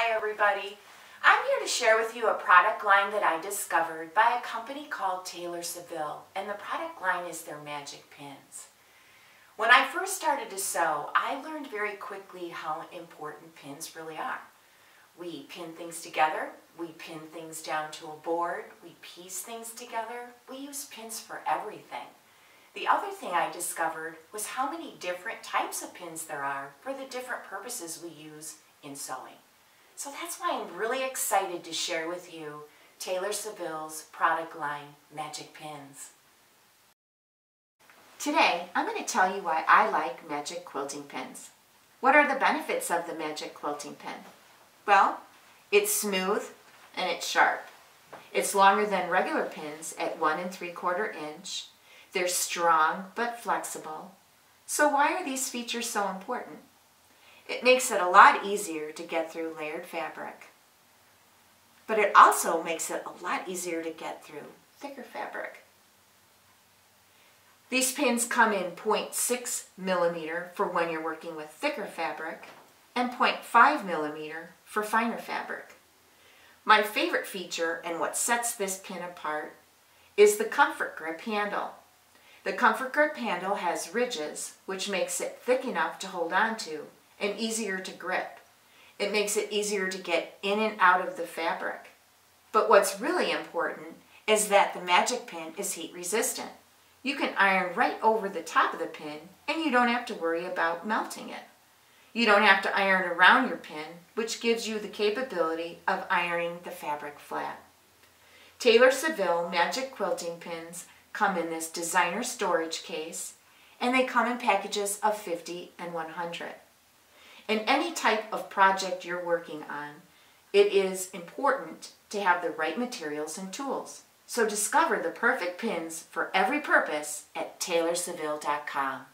Hi everybody. I'm here to share with you a product line that I discovered by a company called Taylor Seville, and the product line is their magic pins. When I first started to sew, I learned very quickly how important pins really are. We pin things together, we pin things down to a board, we piece things together, we use pins for everything. The other thing I discovered was how many different types of pins there are for the different purposes we use in sewing. So that's why I'm really excited to share with you Taylor Seville's product line, Magic Pins. Today, I'm going to tell you why I like magic quilting pins. What are the benefits of the magic quilting pin? Well, it's smooth and it's sharp. It's longer than regular pins at 1 3/4 inch. They're strong but flexible. So why are these features so important? It makes it a lot easier to get through layered fabric. But it also makes it a lot easier to get through thicker fabric. These pins come in 0.6 millimeter for when you're working with thicker fabric and 0.5 millimeter for finer fabric. My favorite feature and what sets this pin apart is the comfort grip handle. The comfort grip handle has ridges, which makes it thick enough to hold on to and easier to grip. It makes it easier to get in and out of the fabric. But what's really important is that the magic pin is heat resistant. You can iron right over the top of the pin and you don't have to worry about melting it. You don't have to iron around your pin, which gives you the capability of ironing the fabric flat. Taylor Seville magic quilting pins come in this designer storage case, and they come in packages of 50 and 100. In any type of project you're working on, it is important to have the right materials and tools. So discover the perfect pins for every purpose at taylorseville.com.